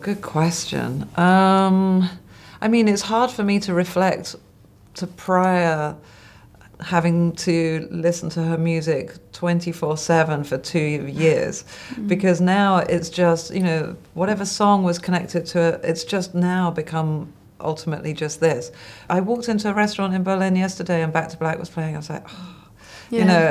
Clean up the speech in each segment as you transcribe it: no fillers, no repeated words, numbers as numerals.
good question. I mean, it's hard for me to reflect to prior having to listen to her music 24/7 for 2 years, because now it's just, you know, whatever song was connected to it, it's just now become ultimately just this. I walked into a restaurant in Berlin yesterday and Back to Black was playing. I was like, oh. Yeah. You know,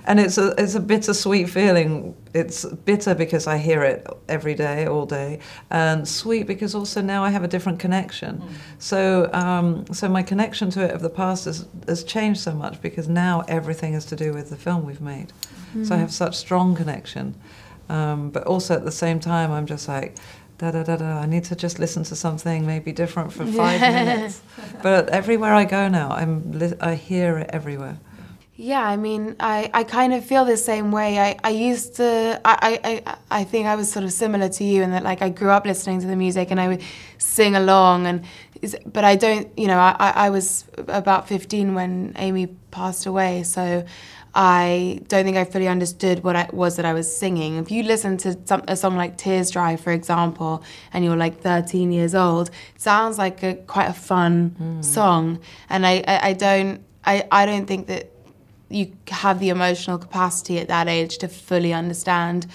and it's a bittersweet feeling. It's bitter because I hear it every day, all day, and sweet because also now I have a different connection. So my connection to it of the past has changed so much because now everything is to do with the film we've made. So I have such strong connection, but also at the same time I'm just like, da-da-da-da, I need to just listen to something maybe different for 5 minutes. But everywhere I go now, I hear it everywhere. Yeah, I mean, I kind of feel the same way. I used to, I think I was sort of similar to you in that, like, I grew up listening to the music and I would sing along, but I don't, you know, I was about 15 when Amy passed away, so I don't think I fully understood what it was that I was singing. If you listen to a song like Tears Dry, for example, and you're like 13 years old, it sounds like quite a fun song, and I don't think that you have the emotional capacity at that age to fully understand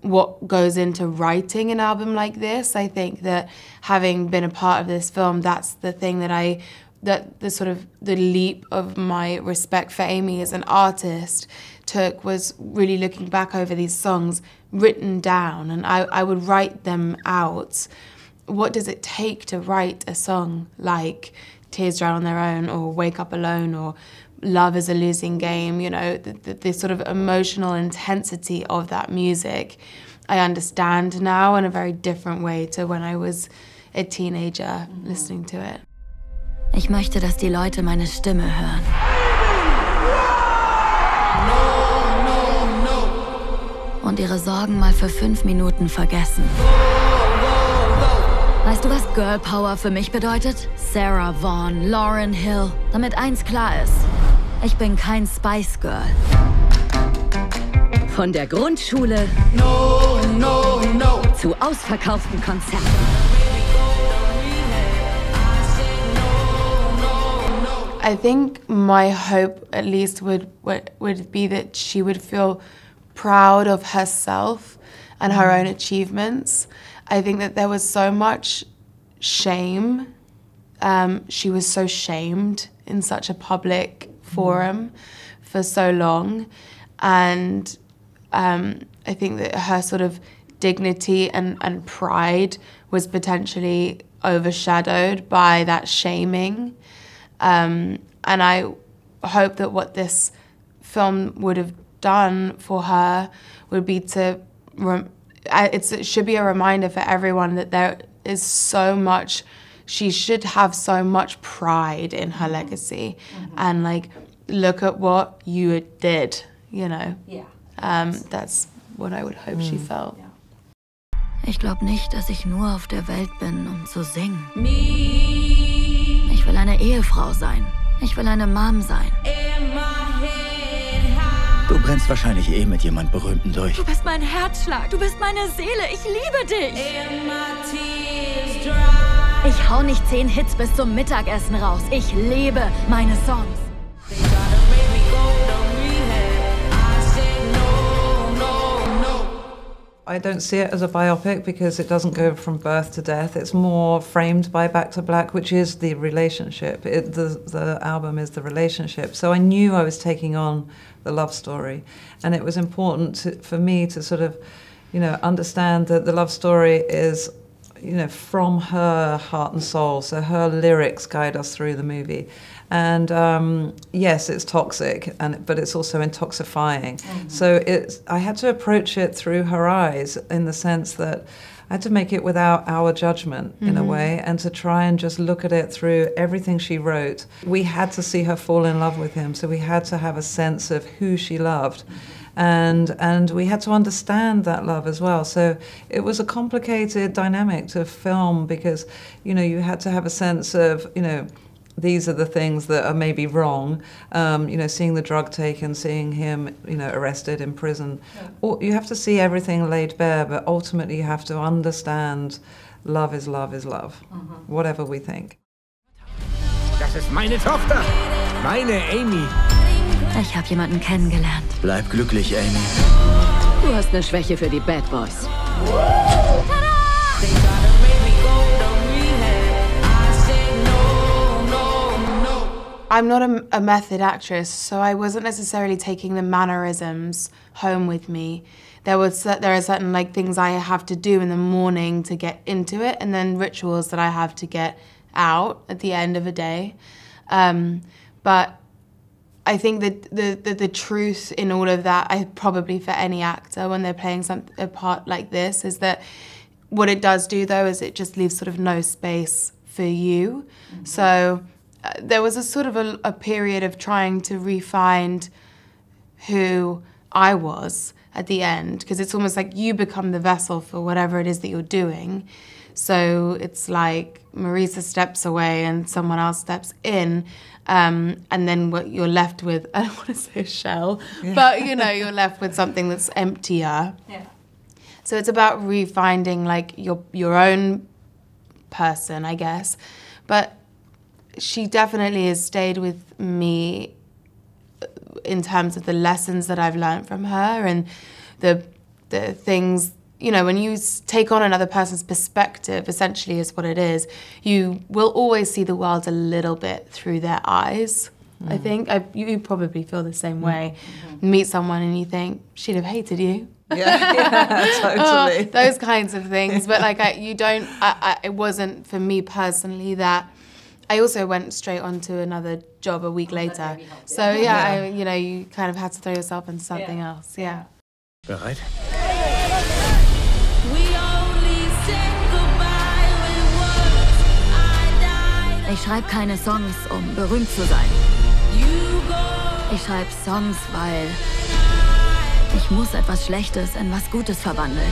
what goes into writing an album like this. I think that having been a part of this film, that's the thing that the leap of my respect for Amy as an artist took, was really looking back over these songs written down, and I would write them out. What does it take to write a song like Tears Dry on Their Own, or Wake Up Alone, or Love is a Losing Game? You know, the sort of emotional intensity of that music I understand now in a very different way to when I was a teenager listening to it. Ich möchte, dass die Leute meine Stimme hören. Und ihre Sorgen mal für 5 Minuten vergessen. Weißt du, was Girl Power für mich bedeutet? Sarah Vaughan, Lauryn Hill. Damit eins klar ist: Ich bin kein Spice Girl. Von der Grundschule zu ausverkauften Konzerten. I think my hope, at least, would be that she would feel proud of herself and her own achievements. I think that there was so much shame. She was so shamed in such a public forum for so long. And I think that her sort of dignity and pride was potentially overshadowed by that shaming. And I hope that what this film would have done for her would be to, it should be a reminder for everyone that there is so much, she should have so much pride in her legacy. And like, look at what you did, you know. Yeah. That's what I would hope she felt. Ich glaube nicht, dass ich nur auf der Welt bin, um zu singen. Ich will eine Ehefrau sein. Ich will eine Mom sein. Du brennst wahrscheinlich eh mit jemand Berühmten durch. Du bist mein Herzschlag. Du bist meine Seele. Ich liebe dich. Ich hau nicht 10 Hits bis zum Mittagessen raus. Ich lebe meine Songs. I don't see it as a biopic because it doesn't go from birth to death. It's more framed by Back to Black, which is the relationship. The album is the relationship. So I knew I was taking on the love story. And it was important for me to sort of, you know, understand that the love story is, you know, from her heart and soul. So her lyrics guide us through the movie. And yes, it's toxic, but it's also intoxifying. So I had to approach it through her eyes, in the sense that I had to make it without our judgment, in a way, and to try and just look at it through everything she wrote. We had to see her fall in love with him, so we had to have a sense of who she loved. And we had to understand that love as well. So it was a complicated dynamic to film because, you know, you had to have a sense of, you know, these are the things that are maybe wrong. You know, seeing the drug taken, seeing him, you know, arrested in prison. Or you have to see everything laid bare, but ultimately you have to understand love is love is love, whatever we think. Das ist meine Tochter, meine Amy. Ich habe jemanden kennengelernt. Bleib glücklich, Amy. Du hast eine Schwäche für die Bad Boys. I'm not a method actress, so I wasn't necessarily taking the mannerisms home with me. There are certain like things I have to do in the morning to get into it, and then rituals that I have to get out at the end of a day. But I think that the truth in all of that, probably for any actor when they're playing a part like this, is that what it does do though is it just leaves sort of no space for you. So there was a sort of a period of trying to re-find who I was at the end, because it's almost like you become the vessel for whatever it is that you're doing. So it's like Marisa steps away and someone else steps in, and then what you're left with, I don't want to say a shell, but you know, you're left with something that's emptier. Yeah. So it's about re-finding like your own person, I guess. But she definitely has stayed with me in terms of the lessons that I've learned from her and the things, you know, when you take on another person's perspective, essentially is what it is, you will always see the world a little bit through their eyes, I think. You probably feel the same way. Meet someone and you think, she'd have hated you. Yeah, totally. Those kinds of things. But like, it wasn't for me personally that. I also went straight on to another job a week later. So yeah, you know, you kind of had to throw yourself into something else, yeah. Bereit? Ich schreibe keine Songs, um berühmt zu sein. Ich schreibe Songs, weil ich muss etwas Schlechtes in was Gutes verwandeln.